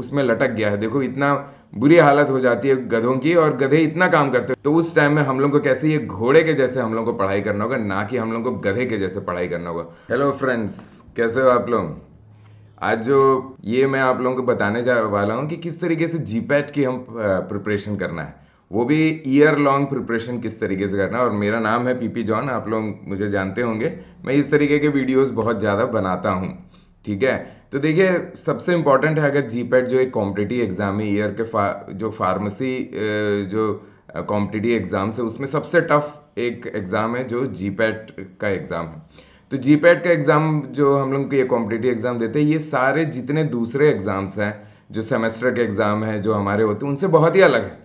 उसमें लटक गया है। देखो इतना बुरी हालत हो जाती है गधों की, और गधे इतना काम करते हैं। तो उस टाइम में हम लोग को कैसे ये घोड़े के जैसे हम लोग को पढ़ाई करना होगा, ना कि हम लोग को गधे के जैसे पढ़ाई करना होगा। हेलो फ्रेंड्स, कैसे हो आप लोग? आज जो ये मैं आप लोगों को बताने जा वाला हूँ कि किस तरीके से जीपैट की हम प्रिपरेशन करना है, वो भी ईयर लॉन्ग प्रिपरेशन किस तरीके से करना है। और मेरा नाम है पीपी जॉन, आप लोग मुझे जानते होंगे। मैं इस तरीके के वीडियोस बहुत ज़्यादा बनाता हूँ, ठीक है। तो देखिए, सबसे इम्पॉर्टेंट है, अगर जीपैट जो एक कॉम्पिटिटिव एग्ज़ाम है ईयर के जो फार्मेसी जो कॉम्पिटिटिव एग्ज़ाम्स है, उसमें सबसे टफ एक एग्ज़ाम है जो जीपैट का एग्ज़ाम है। तो जीपैट का एग्ज़ाम जो हम लोग ये कॉम्पिटिटिव एग्ज़ाम देते हैं, ये सारे जितने दूसरे एग्ज़ाम्स हैं, जो सेमेस्टर के एग्ज़ाम हैं जो हमारे होते हैं, उनसे बहुत ही अलग है।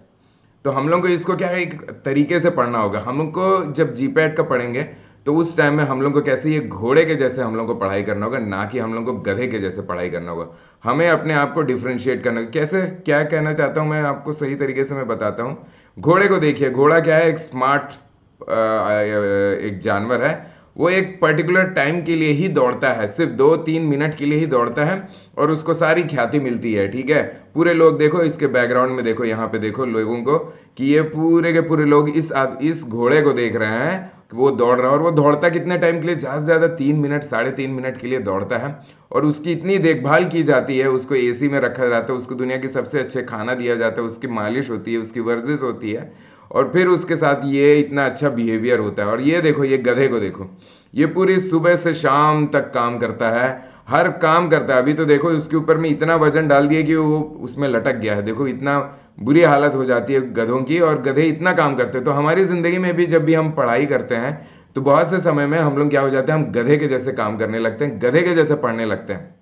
तो हम लोग को इसको क्या है, एक तरीके से पढ़ना होगा। हम लोग को जब जीपैट का पढ़ेंगे तो उस टाइम में हम लोग को कैसे ये घोड़े के जैसे हम लोग को पढ़ाई करना होगा, ना कि हम लोग को गधे के जैसे पढ़ाई करना होगा। हमें अपने आप को डिफ्रेंशिएट करना होगा। कैसे, क्या कहना चाहता हूँ मैं आपको सही तरीके से मैं बताता हूँ। घोड़े को देखिए, घोड़ा क्या है, एक स्मार्ट एक जानवर है। वो एक पर्टिकुलर टाइम के लिए ही दौड़ता है, सिर्फ 2-3 मिनट के लिए ही दौड़ता है, और उसको सारी ख्याति मिलती है, ठीक है। पूरे लोग देखो, इसके बैकग्राउंड में देखो, यहाँ पे देखो लोगों को, कि ये पूरे के पूरे लोग इस घोड़े को देख रहे हैं कि वो दौड़ रहा है। और वो दौड़ता कितने टाइम के लिए, ज़्यादा से ज़्यादा 3 मिनट 3.5 मिनट के लिए दौड़ता है। और उसकी इतनी देखभाल की जाती है, उसको एसी में रखा जाता है, उसको दुनिया के सबसे अच्छे खाना दिया जाता है, उसकी मालिश होती है, उसकी वर्जिश होती है, और फिर उसके साथ ये इतना अच्छा बिहेवियर होता है। और ये देखो, ये गधे को देखो, ये पूरी सुबह से शाम तक काम करता है, हर काम करता है। अभी तो देखो उसके ऊपर में इतना वजन डाल दिया कि वो उसमें लटक गया है। देखो इतना बुरी हालत हो जाती है गधों की, और गधे इतना काम करते हैं। तो हमारी ज़िंदगी में भी जब भी हम पढ़ाई करते हैं, तो बहुत से समय में हम लोग क्या हो जाते हैं, हम गधे के जैसे काम करने लगते हैं, गधे के जैसे पढ़ने लगते हैं।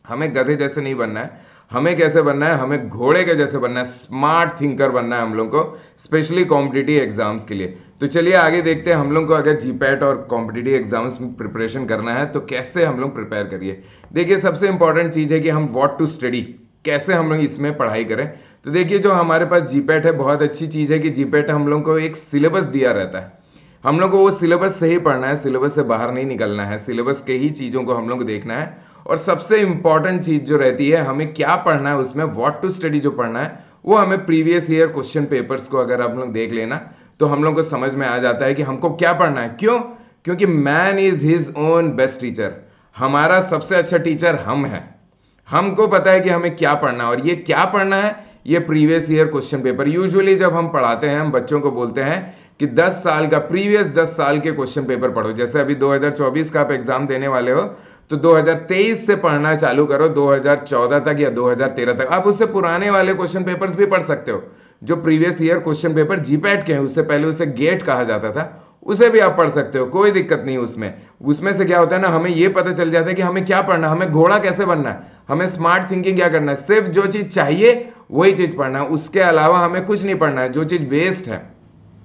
हमें गधे जैसे नहीं बनना है। हमें कैसे बनना है, हमें घोड़े के जैसे बनना है, स्मार्ट थिंकर बनना है हम लोग को, स्पेशली कॉम्पिटिटिव एग्जाम्स के लिए। तो चलिए आगे देखते हैं, हम लोग को अगर जीपैट और कॉम्पिटिटिव एग्जाम्स में प्रिपरेशन करना है तो कैसे हम लोग प्रिपेयर करिए। देखिए, सबसे इंपॉर्टेंट चीज़ है कि हम व्हाट टू स्टडी, कैसे हम लोग इसमें पढ़ाई करें। तो देखिए, जो हमारे पास जीपैट है, बहुत अच्छी चीज़ है कि जीपैट हम लोग को एक सिलेबस दिया रहता है। हम लोग को वो सिलेबस से ही पढ़ना है, सिलेबस से बाहर नहीं निकलना है, सिलेबस के ही चीज़ों को हम लोग को देखना है। और सबसे इंपॉर्टेंट चीज़ जो रहती है, हमें क्या पढ़ना है उसमें, व्हाट टू स्टडी जो पढ़ना है, वो हमें प्रीवियस ईयर क्वेश्चन पेपर्स को अगर आप लोग देख लेना, तो हम लोग को समझ में आ जाता है कि हमको क्या पढ़ना है। क्यों? क्योंकि man is his own best teacher. हमारा सबसे अच्छा टीचर हम हैं। हमको पता है कि हमें क्या पढ़ना है, और ये क्या पढ़ना है, ये previous year question paper. Usually जब हम पढ़ाते हैं, हम बच्चों को बोलते हैं कि 10 साल का, प्रीवियस 10 साल के क्वेश्चन पेपर पढ़ो। जैसे अभी 2024 का आप एग्जाम देने वाले हो, तो 2023 से पढ़ना चालू करो, 2014 तक या 2013 तक। आप उससे पुराने वाले क्वेश्चन पेपर्स भी पढ़ सकते हो, जो previous year question paper GPAT के हैं, उससे पहले उसे गेट कहा जाता था, उसे भी आप पढ़ सकते हो, कोई दिक्कत नहीं उसमें। उसमें से क्या होता है ना, हमें ये पता चल जाता है कि हमें क्या पढ़ना है, हमें घोड़ा कैसे बनना है, हमें स्मार्ट थिंकिंग क्या करना है। सिर्फ जो चीज़ चाहिए वही चीज़ पढ़ना है, उसके अलावा हमें कुछ नहीं पढ़ना है। जो चीज़ वेस्ट है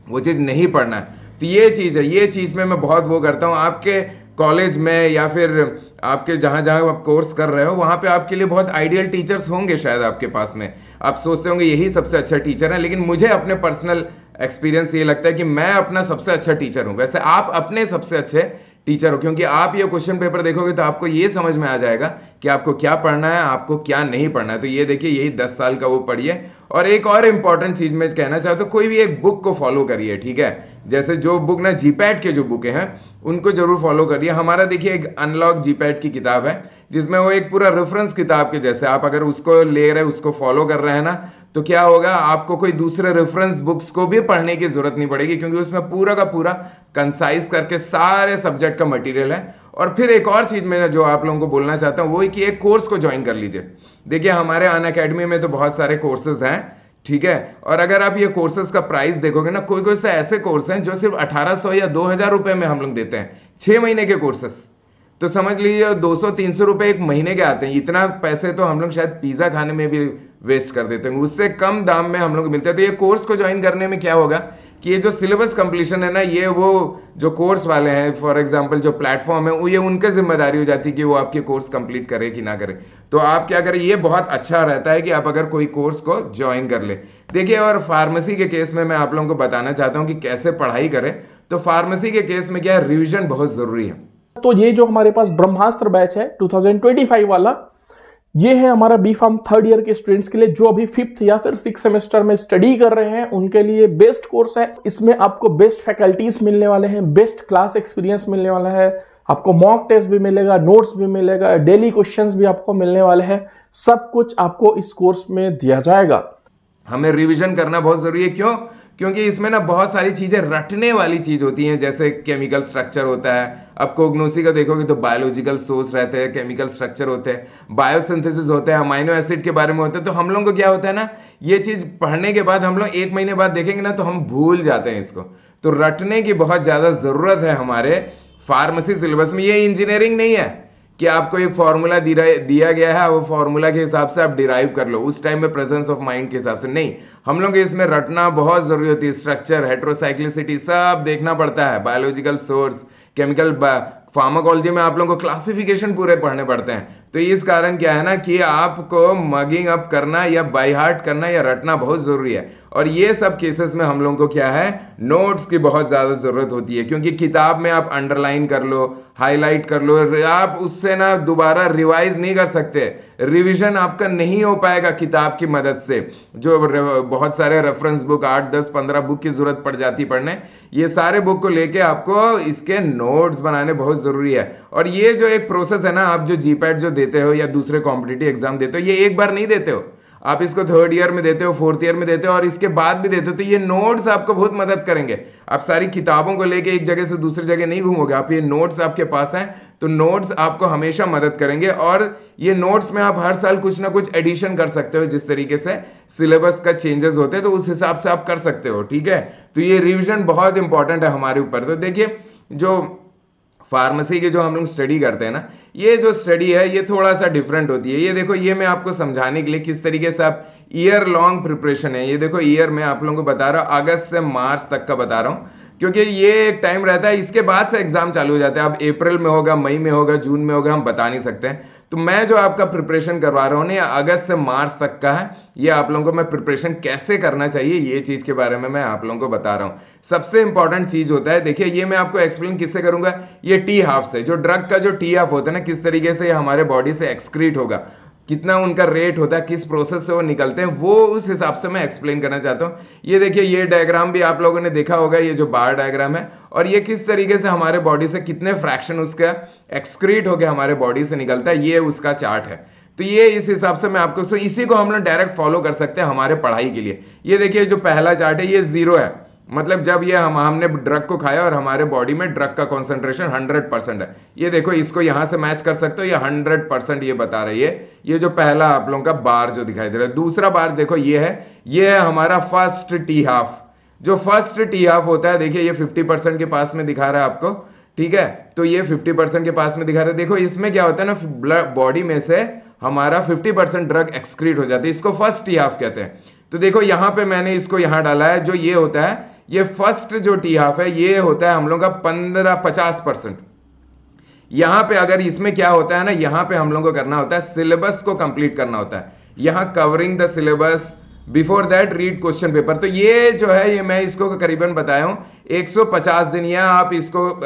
वो चीज़ नहीं पढ़ना है। तो ये चीज़ है, ये चीज़ में मैं बहुत वो करता हूँ। आपके कॉलेज में या फिर आपके जहाँ जहाँ आप कोर्स कर रहे हो, वहाँ पे आपके लिए बहुत आइडियल टीचर्स होंगे शायद आपके पास में। आप सोचते होंगे यही सबसे अच्छा टीचर है, लेकिन मुझे अपने पर्सनल एक्सपीरियंस ये लगता है कि मैं अपना सबसे अच्छा टीचर हूँ। वैसे आप अपने सबसे अच्छे टीचर हो, क्योंकि आप ये क्वेश्चन पेपर देखोगे तो आपको ये समझ में आ जाएगा कि आपको क्या पढ़ना है, आपको क्या नहीं पढ़ना है। तो ये देखिए, यही 10 साल का वो पढ़िए। और एक और इम्पॉर्टेंट चीज़ मैं कहना चाहता हूँ, कोई भी एक बुक को फॉलो करिए, ठीक है। जैसे जो बुक ना जीपैट के जो बुकें हैं, उनको जरूर फॉलो करिए। हमारा देखिए एक अनलॉक जीपैट की किताब है, जिसमें वो एक पूरा रेफरेंस किताब के जैसे, आप अगर उसको ले रहे, उसको फॉलो कर रहे हैं ना, तो क्या होगा, आपको कोई दूसरे रेफरेंस बुक्स को भी पढ़ने की जरूरत नहीं पड़ेगी, क्योंकि उसमें पूरा का पूरा कंसाइज करके सारे सब्जेक्ट का मटेरियल है। और फिर एक और चीज़ मैं जो आप लोगों को बोलना चाहता हूँ, वो है कि एक कोर्स को ज्वाइन कर लीजिए। देखिए, हमारे अनअकैडमी में तो बहुत सारे कोर्सेज हैं, ठीक है। और अगर आप ये कोर्सेज का प्राइस देखोगे ना, कोई कोई तो ऐसे कोर्स हैं जो सिर्फ 1800 या 2000 रुपये में हम लोग देते हैं, 6 महीने के कोर्सेस। तो समझ लीजिए 200-300 रुपये एक महीने के आते हैं। इतना पैसे तो हम लोग शायद पिज़्ज़ा खाने में भी वेस्ट कर देते हैं, उससे कम दाम में हम लोग मिलते हैं। तो ये कोर्स को ज्वाइन करने में क्या होगा कि ये जो सिलेबस कंप्लीशन है ना, ये वो जो कोर्स वाले हैं, फॉर एग्जांपल जो प्लेटफॉर्म है, वो ये उनकी जिम्मेदारी हो जाती है कि वो आपके कोर्स कंप्लीट करे कि ना करे। तो आप क्या करें, ये बहुत अच्छा रहता है कि आप अगर कोई कोर्स को ज्वाइन कर ले। देखिए, और फार्मेसी के केस में मैं आप लोगों को बताना चाहता हूँ कि कैसे पढ़ाई करें। तो फार्मेसी के केस में क्या है, रिविजन बहुत ज़रूरी है। तो ये जो हमारे पास ब्रह्मास्त्र बैच है 2025 वाला, ये है हमारा बी फार्म थर्ड ईयर के स्टूडेंट्स के लिए जो अभी 5th या फिर 6th सेमेस्टर में स्टडी कर रहे हैं, उनके लिए बेस्ट कोर्स है। इसमें आपको बेस्ट फैकल्टीज मिलने वाले हैं, बेस्ट क्लास एक्सपीरियंस मिलने वाला है, आपको मॉक टेस्ट भी मिलेगा, नोट्स भी मिलेगा, डेली क्वेश्चंस भी आपको मिलने वाले हैं। सब कुछ आपको इस कोर्स में दिया जाएगा। हमें रिवीजन करना बहुत जरूरी है। क्यों? क्योंकि इसमें ना बहुत सारी चीजें रटने वाली चीज होती हैं, जैसे केमिकल स्ट्रक्चर होता है। अब कोग्नोसी का देखोगे तो बायोलॉजिकल सोर्स रहते हैं, केमिकल स्ट्रक्चर होते हैं, बायोसिंथेसिस होते हैं, अमाइनो एसिड के बारे में होते हैं। तो हम लोगों को क्या होता है ना, ये चीज पढ़ने के बाद हम लोग 1 महीने बाद देखेंगे ना तो हम भूल जाते हैं इसको। तो रटने की बहुत ज्यादा जरूरत है हमारे फार्मेसी सिलेबस में। ये इंजीनियरिंग नहीं है कि आपको एक फॉर्मूला दिया गया है, वो फॉर्मूला के हिसाब से आप डिराइव कर लो उस टाइम में प्रेजेंस ऑफ माइंड के हिसाब से। नहीं, हम लोग इसमें रटना बहुत जरूरी होती है। स्ट्रक्चर, हेट्रोसाइक्लिसिटी सब देखना पड़ता है, बायोलॉजिकल सोर्स, केमिकल, फार्माकोलॉजी में आप लोगों को क्लासिफिकेशन पूरे पढ़ने पड़ते हैं। तो इस कारण क्या है ना कि आपको मगिंग अप करना या बाय हार्ट करना या रटना बहुत जरूरी है। और ये सब केसेस में हम लोगों को क्या है, नोट्स की बहुत ज्यादा जरूरत होती है। क्योंकि किताब में आप अंडरलाइन कर लो, हाईलाइट कर लो, आप उससे ना दोबारा रिवाइज नहीं कर सकते। रिवीजन आपका नहीं हो पाएगा किताब की मदद से। जो बहुत सारे रेफरेंस बुक, 8, 10, 15 बुक की जरूरत पड़ जाती पढ़ने, ये सारे बुक को लेके आपको इसके नोट्स बनाने बहुत जरूरी है। और ये जो एक प्रोसेस है ना, आप जो जीपैट जो देते हो या दूसरे कॉम्पिटिटिव एग्जाम देते हो, ये एक बार नहीं देते हो, आप इसको 3rd ईयर में देते हो, 4th ईयर में देते हो और इसके बाद भी देते हो। तो ये नोट्स आपको बहुत मदद करेंगे। आप सारी किताबों को लेके एक जगह से दूसरी जगह नहीं घूमोगे, आप ये नोट्स आपके पास हैं तो नोट्स आपको हमेशा मदद करेंगे। और ये नोट्स में आप हर साल कुछ ना कुछ एडिशन कर सकते हो, जिस तरीके से सिलेबस का चेंजेस होते हैं तो उस हिसाब से आप कर सकते हो। ठीक है, तो ये रिविजन बहुत इंपॉर्टेंट है हमारे ऊपर। तो देखिए, जो फार्मेसी की जो हम लोग स्टडी करते हैं ना, ये जो स्टडी है ये थोड़ा सा डिफरेंट होती है। ये देखो, ये मैं आपको समझाने के लिए किस तरीके से आप ईयर लॉन्ग प्रिपरेशन है। ये देखो, ईयर में आप लोगों को बता रहा हूँ, अगस्त से मार्च तक का बता रहा हूँ, क्योंकि ये एक टाइम रहता है। इसके बाद से एग्जाम चालू हो जाते हैं। अब अप्रैल में होगा, मई में होगा, जून में होगा, हम बता नहीं सकते हैं। तो मैं जो आपका प्रिपरेशन करवा रहा हूँ ना, अगस्त से मार्च तक का है। ये आप लोगों को मैं प्रिपरेशन कैसे करना चाहिए ये चीज के बारे में मैं आप लोगों को बता रहा हूँ। सबसे इंपॉर्टेंट चीज होता है, देखिए ये मैं आपको एक्सप्लेन किससे करूंगा, ये टी हाफ से। जो ड्रग का जो टी हाफ होता है ना, किस तरीके से ये हमारे बॉडी से एक्सक्रीट होगा, कितना उनका रेट होता है, किस प्रोसेस से वो निकलते हैं, वो उस हिसाब से मैं एक्सप्लेन करना चाहता हूँ। ये देखिए, ये डायग्राम भी आप लोगों ने देखा होगा, ये जो बार डायग्राम है, और ये किस तरीके से हमारे बॉडी से कितने फ्रैक्शन उसका एक्सक्रीट होकर हमारे बॉडी से निकलता है, ये उसका चार्ट है। तो ये इस हिसाब से मैं आपको, इसी को हम लोग डायरेक्ट फॉलो कर सकते हैं हमारे पढ़ाई के लिए। ये देखिए, जो पहला चार्ट है ये 0 है, मतलब जब ये हमने ड्रग को खाया और हमारे बॉडी में ड्रग का कॉन्सेंट्रेशन 100% है। ये देखो, इसको यहां से मैच कर सकते हो, ये 100% ये बता रही है। ये जो पहला आप लोगों का बार जो दिखाई दे रहा है। दूसरा बार देखो, ये है हमारा फर्स्ट टी हाफ। जो फर्स्ट टी हाफ होता है, देखिए ये 50% के पास में दिखा रहा है आपको। ठीक है, तो ये 50% के पास में दिखा रहा है। देखो इसमें क्या होता है ना, बॉडी में से हमारा 50% ड्रग एक्सक्रीट हो जाती है, इसको फर्स्ट टी हाफ कहते हैं। तो देखो यहां पे मैंने इसको यहां डाला है, जो ये होता है, ये फर्स्ट जो टी हाफ है, ये होता है हम लोग का 50%। यहां पे अगर इसमें क्या होता है ना, यहां पे हम लोग को करना होता है, सिलेबस को कंप्लीट करना होता है। यहां covering the syllabus, before that read question paper. तो ये जो है, ये मैं इसको करीबन बताया हूं 150 दिन, या आप इसको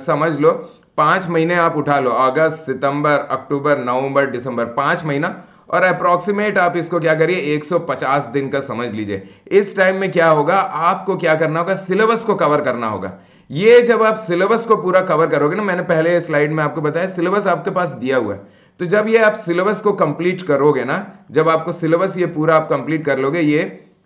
समझ लो 5 महीने आप उठा लो, अगस्त, सितंबर, अक्टूबर, नवंबर, दिसंबर, 5 महीना। और अप्रोक्सीमेट आप इसको क्या करिए, 150 दिन का समझ लीजिए। इस टाइम में क्या होगा, आपको क्या करना होगा, सिलेबस को कवर करना होगा। ये जब आप सिलेबस को पूरा कवर करोगे ना, मैंने पहले स्लाइड में आपको बताया सिलेबस आपके पास दिया हुआ है। तो जब ये आप सिलेबस को कंप्लीट करोगे ना, जब आपको सिलेबस ये पूरा आप कंप्लीट कर लोगे ये,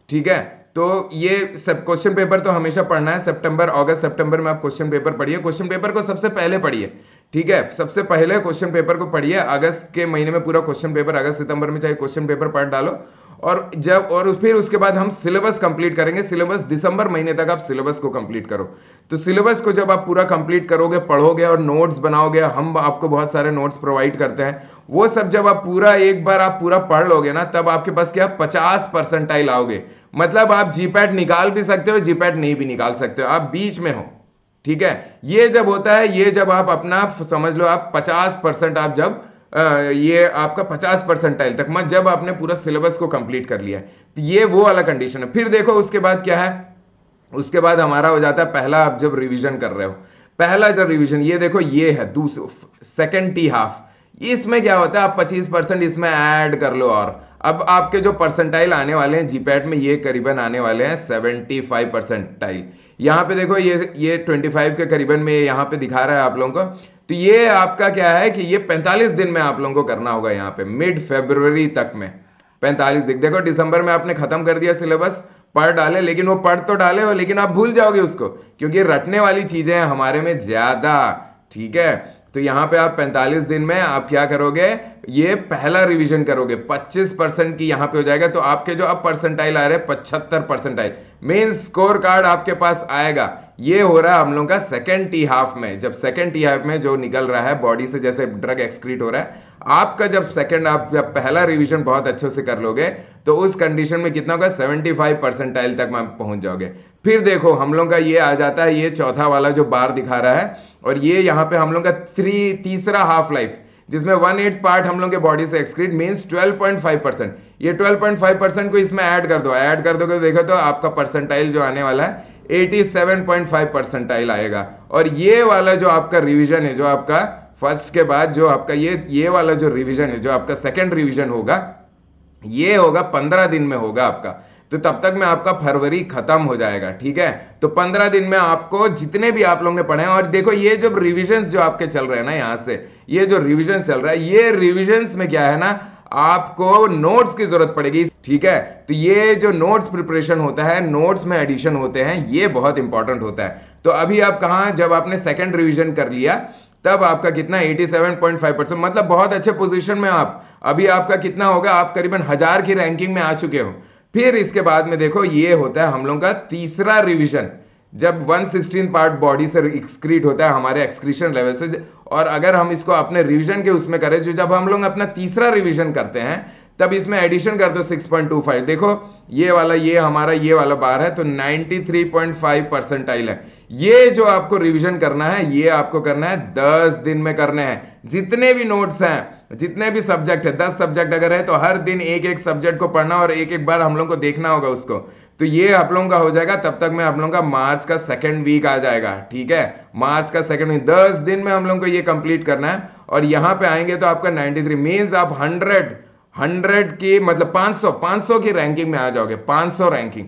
ठीक है, तो ये सब क्वेश्चन पेपर तो हमेशा पढ़ना है। सितंबर, अगस्त, सितंबर में आप क्वेश्चन पेपर पढ़िए। क्वेश्चन पेपर को सबसे पहले पढ़िए, ठीक है, सबसे पहले क्वेश्चन पेपर को पढ़िए। अगस्त के महीने में पूरा क्वेश्चन पेपर, अगस्त सितंबर में चाहे क्वेश्चन पेपर पढ़ डालो। और फिर उसके बाद हम सिलेबस कंप्लीट करेंगे। सिलेबस दिसंबर महीने तक आप सिलेबस को कंप्लीट करो। तो सिलेबस को जब आप पूरा कंप्लीट करोगे, पढ़ोगे और नोट्स बनाओगे, हम आपको बहुत सारे नोट्स प्रोवाइड करते हैं, वो सब जब आप पूरा एक बार आप पूरा पढ़ लोगे ना, तब आपके पास क्या 50% आओगे। मतलब आप जीपैट निकाल भी सकते हो, जीपैट नहीं भी निकाल सकते हो, आप बीच में हो। ठीक है, ये जब होता है, ये जब आप अपना समझ लो आप 50% आप जब ये आपका 50% तक मत, जब आपने पूरा सिलेबस को कंप्लीट कर लिया है, तो ये वो वाला कंडीशन है। फिर देखो उसके बाद क्या है, उसके बाद हमारा हो जाता है पहला, आप जब रिवीजन कर रहे हो, पहला जब रिवीजन, ये देखो ये है सेकंड टी हाफ। इसमें क्या होता है, आप 25% इसमें ऐड कर लो, और अब आपके जो परसेंटाइल आने वाले हैं जीपैट में, ये करीबन आने वाले हैं 75 परसेंटाइल। यहाँ पे देखो ये 25 के करीबन में यहाँ पे दिखा रहा है आप लोगों को। तो ये आपका क्या है कि ये 45 दिन में आप लोगों को करना होगा, यहाँ पे मिड फरवरी तक में 45 दिन। देखो दिसंबर में आपने खत्म कर दिया सिलेबस, पढ़ डाले, लेकिन वो पढ़ तो डाले हो लेकिन आप भूल जाओगे उसको, क्योंकि रटने वाली चीजें हैं हमारे में ज्यादा, ठीक है। तो यहाँ पे आप 45 दिन में आप क्या करोगे, ये पहला रिवीजन करोगे, 25% की यहाँ पे हो जाएगा। तो आपके जो अब परसेंटाइल आ रहे हैं 75 परसेंटाइल, मेन स्कोर कार्ड आपके पास आएगा। ये हो रहा है हम लोग का सेकेंड टी हाफ में, जब सेकेंड टी हाफ में जो निकल रहा है बॉडी से जैसे ड्रग एक्सक्रीट हो रहा है, आपका जब सेकेंड आप जब पहला रिवीजन बहुत अच्छे से कर लोगे तो उस कंडीशन में कितना होगा, 75 परसेंटाइल तक में पहुंच जाओगे। फिर देखो हम लोग का ये आ जाता है, ये चौथा वाला जो बार दिखा रहा है, और ये यहाँ पे हम लोग का तीसरा हाफ लाइफ, जिसमें 1/8 पार्ट हम लोग के बॉडी से एक्सक्रीट, मींस 12.5%। ये 12.5% को इसमें ऐड कर दो, ऐड कर दोगे, देखो तो आपका परसेंटाइल जो आने वाला है 87.5 परसेंटाइल आएगा। और ये वाला जो आपका रिवीजन है, जो आपका फर्स्ट के बाद जो आपका ये वाला जो रिवीजन है, जो आपका सेकेंड रिवीजन होगा, ये होगा 15 दिन में होगा आपका। तो तब तक में आपका फरवरी खत्म हो जाएगा, ठीक है। तो 15 दिन में आपको जितने भी आप लोगों ने पढ़े हैं, और देखो ये जब रिविजन्स जो आपके चल रहे हैं ना, यहाँ से ये जो रिविजन चल रहा है, ये रिविजन्स में क्या है ना, आपको नोट्स की जरूरत पड़ेगी, ठीक है। तो ये जो नोट्स प्रिपरेशन होता है, नोट्स में एडिशन होते हैं, ये बहुत इंपॉर्टेंट होता है। तो अभी आप कहाँ, जब आपने सेकेंड रिविजन कर लिया तब आपका कितना 87.5%, मतलब बहुत अच्छे पोजीशन में आप अभी, आपका कितना होगा, आप करीबन 1000 की रैंकिंग में आ चुके हो। फिर इसके बाद में देखो ये होता है हम लोग का तीसरा रिवीजन, जब 1/16 पार्ट बॉडी से एक्सक्रीट होता है हमारे एक्सक्रीशन लेवल से। और अगर हम इसको अपने रिवीजन के उसमें करें, जो जब हम लोग अपना तीसरा रिवीजन करते हैं तब इसमें एडिशन कर दो 6.25। देखो ये वाला, ये हमारा ये वाला बार है, तो 93.5 परसेंटाइल है। ये जो आपको रिवीजन करना है, ये आपको करना है 10 दिन में करने हैं। जितने भी नोट्स हैं, जितने भी सब्जेक्ट है, 10 सब्जेक्ट अगर है तो हर दिन एक एक सब्जेक्ट को पढ़ना और एक एक बार हम लोग को देखना होगा उसको। तो ये आप लोगों का हो जाएगा, तब तक में आप लोगों का मार्च का सेकेंड वीक आ जाएगा, ठीक है। मार्च का सेकेंड वीक 10 दिन में हम लोगों को ये कंप्लीट करना है। और यहाँ पे आएंगे तो आपका 93 मीन्स आप 100 की, मतलब 500 की रैंकिंग में आ जाओगे, 500 रैंकिंग,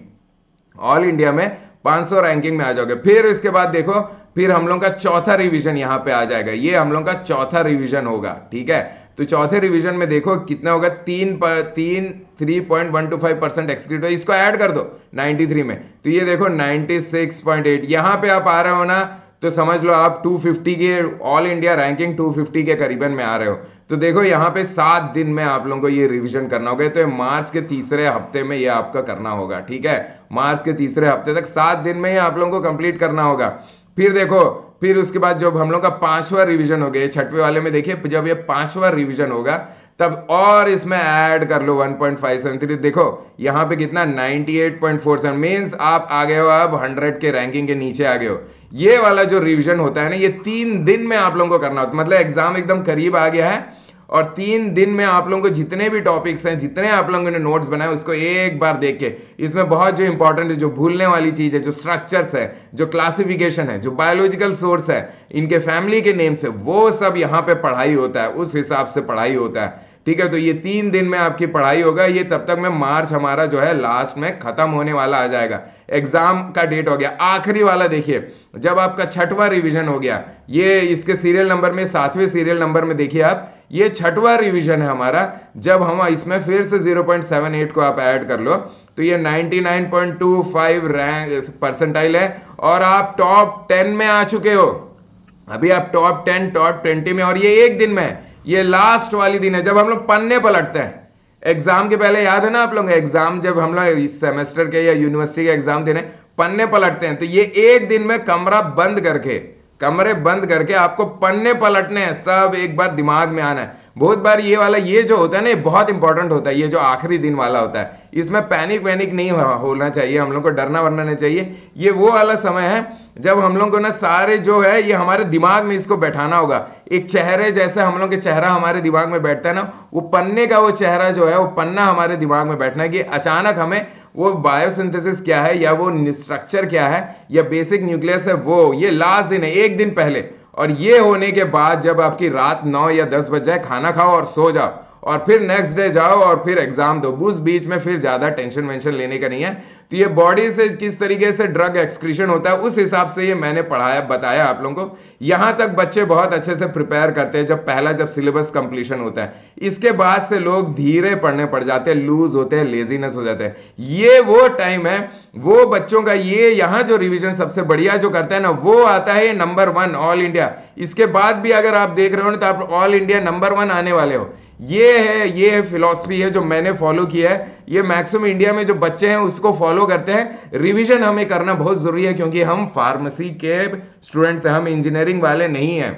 ऑल इंडिया में 500 रैंकिंग में आ जाओगे। फिर इसके बाद देखो, फिर हम लोग का चौथा रिवीजन यहाँ पे आ जाएगा, ये हम लोग का चौथा रिवीजन होगा, ठीक है। तो चौथे रिवीजन में देखो कितना होगा, 3.125% एक्सक्रीट, इसको ऐड कर दो 93 में, तो ये देखो 96.8। यहाँ पे आप आ रहे हो ना, तो समझ लो आप 250 के ऑल इंडिया रैंकिंग 250 के करीबन में आ रहे हो। तो देखो यहाँ पे 7 दिन में आप लोगों को ये रिवीजन करना होगा। तो मार्च के तीसरे हफ्ते में ये आपका करना होगा, ठीक है। मार्च के तीसरे हफ्ते तक 7 दिन में ये आप लोगों को कंप्लीट करना होगा। फिर देखो, फिर उसके बाद जब हम लोग का 5वां रिवीजन हो गया, 6वें वाले में देखिए, जब ये 5वां रिवीजन होगा तब और इसमें ऐड कर लो 1.573। देखो यहाँ पे कितना 98.47, मीन्स आप आ गए हो अब 100 के रैंकिंग के नीचे आ गए हो। ये वाला जो रिवीजन होता है ना, ये 3 दिन में आप लोगों को करना होता है, मतलब एग्जाम एकदम करीब आ गया है और 3 दिन में आप लोगों को जितने भी टॉपिक्स हैं, जितने आप लोगों ने नोट्स बनाए, उसको एक बार देख के, इसमें बहुत जो इंपॉर्टेंट है, जो भूलने वाली चीज है, जो स्ट्रक्चर्स है, जो क्लासिफिकेशन है, जो बायोलॉजिकल सोर्स है, इनके फैमिली के नेम्स है, वो सब यहाँ पे पढ़ाई होता है, उस हिसाब से पढ़ाई होता है, ठीक है। तो ये 3 दिन में आपकी पढ़ाई होगा। ये तब तक में मार्च हमारा जो है लास्ट में खत्म होने वाला आ जाएगा, एग्जाम का डेट हो गया। आखिरी वाला देखिए, जब आपका 6वां रिवीजन हो गया, ये इसके सीरियल नंबर में 7वें सीरियल नंबर में देखिए आप, ये 6वां रिवीजन है हमारा। जब हम इसमें फिर से 0.78 को आप ऐड कर लो तो ये 99.25 रैंक परसेंटाइल है और आप टॉप 10 में आ चुके हो। अभी आप टॉप 10, टॉप 20 में, और ये एक दिन में है। ये लास्ट वाली दिन है जब हम लोग पन्ने पलटते हैं। एग्जाम के पहले याद है ना आप लोग, एग्जाम जब हम लोग इस सेमेस्टर के या यूनिवर्सिटी के एग्जाम देने पन्ने पलटते हैं, तो ये एक दिन में कमरे बंद करके आपको पन्ने पलटने हैं, सब एक बार दिमाग में आना है। बहुत बार ये वाला, ये जो होता है ना, ये बहुत इंपॉर्टेंट होता है। ये जो आखिरी दिन वाला होता है, इसमें पैनिक वैनिक नहीं होना चाहिए, हम लोग को डरना वरना नहीं चाहिए। ये वो वाला समय है जब हम लोग को ना सारे जो है ये हमारे दिमाग में इसको बैठाना होगा। एक चेहरे जैसे हम लोग के चेहरा हमारे दिमाग में बैठता है ना, वो पन्ने का वो चेहरा जो है, वो पन्ना हमारे दिमाग में बैठना है कि अचानक हमें वो बायोसिंथेसिस क्या है, या वो स्ट्रक्चर क्या है, या बेसिक न्यूक्लियस है, वो ये लास्ट दिन है, एक दिन पहले। और ये होने के बाद जब आपकी रात 9 या 10 बज जाए, खाना खाओ और सो जाओ और फिर नेक्स्ट डे जाओ और फिर एग्जाम दो। उस बीच में फिर ज्यादा टेंशन वेंशन लेने का नहीं है। तो ये बॉडी से किस तरीके से ड्रग एक्सक्रीशन होता है उस हिसाब से ये मैंने पढ़ाया, बताया आप लोगों को। यहां तक बच्चे बहुत अच्छे से प्रिपेयर करते हैं जब सिलेबस कंप्लीशन होता है। इसके बाद से लोग धीरे पढ़ने पड़ जाते हैं, लूज होते हैं, लेजीनेस हो जाते हैं। ये वो टाइम है वो बच्चों का, ये यहाँ जो रिवीजन सबसे बढ़िया जो करता है ना, वो आता है नंबर 1 ऑल इंडिया। इसके बाद भी अगर आप देख रहे हो ना तो आप ऑल इंडिया नंबर 1 आने वाले हो। ये फिलॉसफी है जो मैंने फॉलो किया है। ये मैक्सिमम इंडिया में जो बच्चे हैं उसको फॉलो करते हैं। रिवीजन हमें करना बहुत जरूरी है क्योंकि हम फार्मेसी के स्टूडेंट्स हैं, हम इंजीनियरिंग वाले नहीं हैं।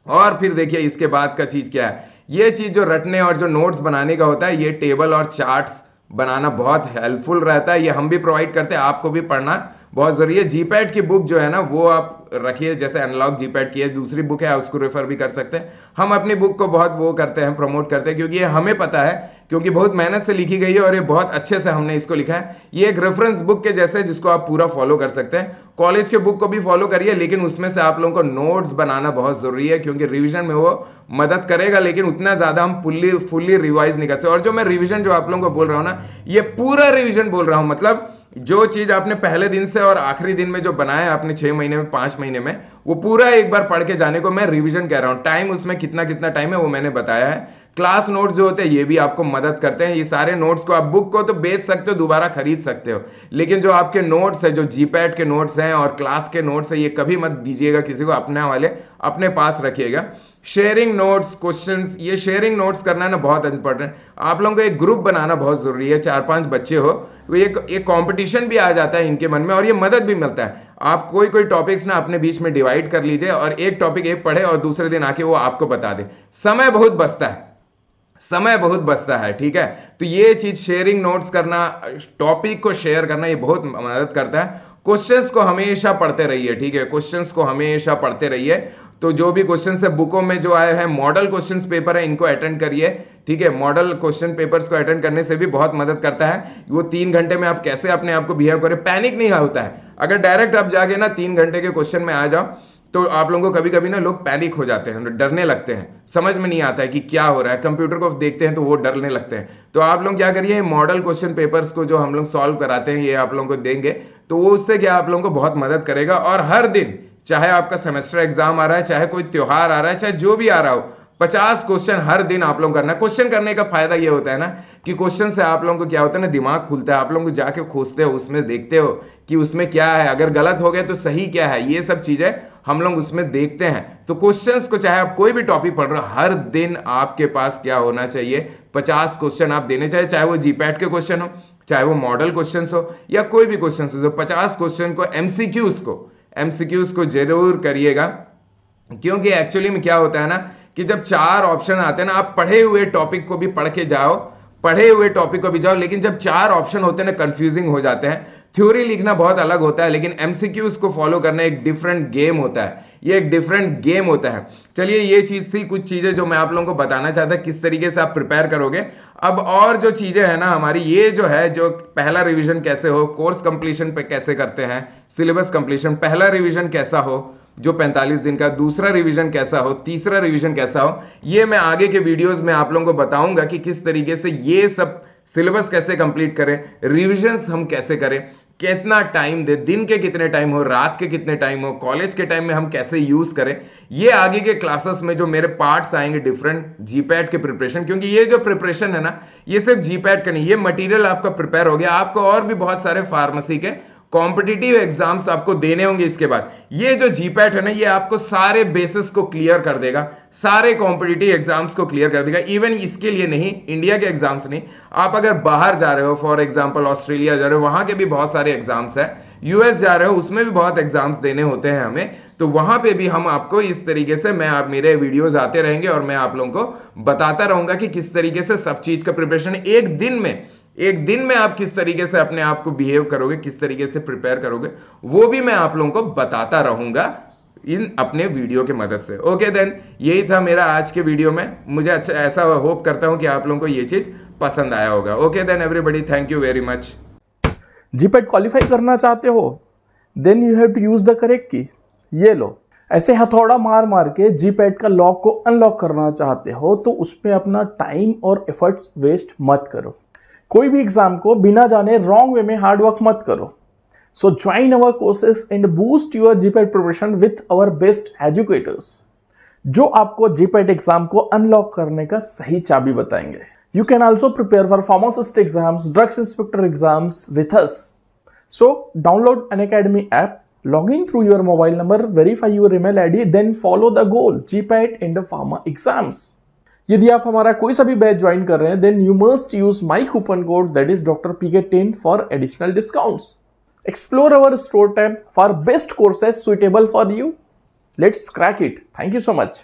और फिर देखिए इसके बाद का चीज क्या है, ये चीज जो रटने और जो नोट्स बनाने का होता है, ये टेबल और चार्ट्स बनाना बहुत हेल्पफुल रहता है। ये हम भी प्रोवाइड करते हैं, आपको भी पढ़ना बहुत जरूरी है। जीपैट की बुक जो है ना वो आप रखिए, जैसे एनालॉग जीपैट की है, दूसरी बुक है उसको रेफर भी कर सकते हैं। हम अपनी बुक को बहुत वो करते हैं, प्रमोट करते हैं, क्योंकि ये हमें पता है, क्योंकि बहुत मेहनत से लिखी गई है और ये बहुत अच्छे से हमने इसको लिखा है। ये एक रेफरेंस बुक के जैसे जिसको आप पूरा फॉलो कर सकते हैं। कॉलेज के बुक को भी फॉलो करिए, लेकिन उसमें से आप लोगों को नोट्स बनाना बहुत जरूरी है क्योंकि रिविजन में वो मदद करेगा, लेकिन उतना ज्यादा हम फुल्ली रिवाइज नहीं करते। और जो मैं रिविजन जो आप लोगों को बोल रहा हूं ना, ये पूरा रिविजन बोल रहा हूं, मतलब जो चीज आपने पहले दिन से और आखिरी दिन में जो बनाया आपने 6 महीने में, 5 महीने में, वो पूरा एक बार पढ़ के जाने को मैं रिवीजन कह रहा हूं। टाइम उसमें कितना कितना टाइम है वो मैंने बताया है। क्लास नोट्स जो होते हैं ये भी आपको मदद करते हैं। ये सारे नोट्स को आप बुक को तो बेच सकते हो, दोबारा खरीद सकते हो, लेकिन जो आपके नोट्स है, जो जीपैट के नोट्स हैं और क्लास के नोट्स है, ये कभी मत दीजिएगा किसी को, अपने वाले अपने पास रखिएगा। शेयरिंग नोट्स, क्वेश्चंस, ये शेयरिंग नोट्स करना है ना बहुत इंपॉर्टेंट। आप लोगों को एक ग्रुप बनाना बहुत जरूरी है, 4-5 बच्चे हो, वो एक कंपटीशन भी आ जाता है इनके मन में और ये मदद भी मिलता है। आप कोई टॉपिक्स ना अपने बीच में डिवाइड कर लीजिए और एक टॉपिक एक पढ़े और दूसरे दिन आके वो आपको बता दे। समय बहुत बचता है, ठीक है। तो ये चीज शेयरिंग नोट्स करना, टॉपिक को शेयर करना, ये बहुत मदद करता है। क्वेश्चंस को हमेशा पढ़ते रहिए, ठीक है, क्वेश्चंस को हमेशा पढ़ते रहिए। तो जो भी क्वेश्चंस है बुकों में जो आए हैं, मॉडल क्वेश्चंस पेपर है, इनको अटेंड करिए, ठीक है। मॉडल क्वेश्चन पेपर्स को अटेंड करने से भी बहुत मदद करता है। वो 3 घंटे में आप कैसे अपने आप को बिहेव करें, पैनिक नहीं होता है। अगर डायरेक्ट आप जाके ना 3 घंटे के क्वेश्चन में आ जाओ तो आप लोगों को कभी कभी ना लोग पैनिक हो जाते हैं, डरने लगते हैं, समझ में नहीं आता है कि क्या हो रहा है। कंप्यूटर को देखते हैं तो वो डरने लगते हैं। तो आप लोग क्या करिए, मॉडल क्वेश्चन पेपर्स को जो हम लोग सॉल्व कराते हैं ये आप लोगों को देंगे, तो वो उससे क्या आप लोगों को बहुत मदद करेगा। और हर दिन, चाहे आपका सेमेस्टर एग्जाम आ रहा है, चाहे कोई त्योहार आ रहा है, चाहे जो भी आ रहा हो, 50 क्वेश्चन हर दिन आप लोग करना। क्वेश्चन करने का फायदा ये होता है ना कि क्वेश्चन से आप लोगों को क्या होता है ना, दिमाग खुलता है। आप लोगों को जाके खोजते हो, उसमें देखते हो कि उसमें क्या है, अगर गलत हो गए तो सही क्या है, ये सब चीजें हम लोग उसमें देखते हैं। तो क्वेश्चंस को, चाहे आप कोई भी टॉपिक पढ़ रहे हो, हर दिन आपके पास क्या होना चाहिए, 50 क्वेश्चन आप देने चाहिए। चाहे वो जीपैट के क्वेश्चन हो, चाहे वो मॉडल क्वेश्चन हो, या कोई भी क्वेश्चन हो, 50 क्वेश्चन को एमसीक्यूज को जरूर करिएगा। क्योंकि एक्चुअली में क्या होता है ना कि जब 4 ऑप्शन आते हैं ना, आप पढ़े हुए टॉपिक को भी पढ़ के जाओ, लेकिन जब 4 ऑप्शन होते हैं ना, कंफ्यूजिंग हो जाते हैं। थ्योरी लिखना बहुत अलग होता है, लेकिन एमसीक्यूज को फॉलो करना एक डिफरेंट गेम होता है, ये एक डिफरेंट गेम होता है। चलिए, ये चीज थी, कुछ चीजें जो मैं आप लोगों को बताना चाहता किस तरीके से आप प्रिपेयर करोगे। अब और जो चीजें हैं ना हमारी, ये जो है, जो पहला रिवीजन कैसे हो, कोर्स कंप्लीशन पे कैसे करते हैं, सिलेबस कंप्लीशन, पहला रिवीजन कैसा हो जो 45 दिन का, दूसरा रिवीजन कैसा हो, तीसरा रिवीजन कैसा हो, ये मैं आगे के वीडियोस में आप लोगों को बताऊंगा कि किस तरीके से ये सब सिलेबस कैसे कंप्लीट करें, रिविजन्स हम कैसे करें, कितना टाइम दे, दिन के कितने टाइम हो, रात के कितने टाइम हो, कॉलेज के टाइम में हम कैसे यूज करें। ये आगे के क्लासेस में जो मेरे पार्ट्स आएंगे डिफरेंट जीपैट के प्रिपरेशन, क्योंकि ये जो प्रिपरेशन है ना, ये सिर्फ जीपैट का नहीं, ये मटेरियल आपका प्रिपेयर हो गया, आपको और भी बहुत सारे फार्मेसी के कॉम्पिटिटिव एग्जाम्स आपको देने होंगे इसके बाद। ये जो जीपैट है ना, ये आपको सारे बेसिस को क्लियर कर देगा, सारे कॉम्पिटिटिव एग्जाम्स को क्लियर कर देगा। इवन इसके लिए नहीं, इंडिया के एग्जाम्स नहीं, आप अगर बाहर जा रहे हो, फॉर एग्जांपल ऑस्ट्रेलिया जा रहे हो, वहां के भी बहुत सारे एग्जाम्स है, यूएस जा रहे हो, उसमें भी बहुत एग्जाम्स देने होते हैं हमें, तो वहां पे भी हम आपको इस तरीके से, मेरे वीडियोस आते रहेंगे और मैं आप लोगों को बताता रहूंगा कि किस तरीके से सब चीज का प्रिपरेशन एक दिन में आप किस तरीके से अपने आप को बिहेव करोगे, किस तरीके से प्रिपेयर करोगे, वो भी मैं आप लोगों को बताता रहूंगा इन अपने वीडियो के मदद से। ओके देन, यही था मेरा आज के वीडियो में। मुझे अच्छा ऐसा होप करता हूं कि आप लोगों को ये चीज पसंद आया होगा। Okay then everybody, thank you very much. GPAT qualify करना चाहते हो, then you have to use the correct key, ये लो, ऐसे हथौड़ा मार मार के जीपैट का लॉक को अनलॉक करना चाहते हो तो उसमें अपना टाइम और एफर्ट्स वेस्ट मत करो। कोई भी एग्जाम को बिना जाने रॉन्ग वे में हार्ड वर्क मत करो। सो join our courses and boost your GPAT preparation with our best educators, जो आपको जीपैट एग्जाम को अनलॉक करने का सही चाबी बताएंगे। You can also prepare for pharmacist exams, drugs inspector exams with us. So download Unacademy app, log in through your mobile number, verify your email ID, then follow the goal, GPAT and pharma exams. यदि आप हमारा कोई सा भी batch join कर रहे हैं, then you must use my coupon code that is Dr. PK10 for additional discounts. Explore our store tab for best courses suitable for you. Let's crack it. Thank you so much.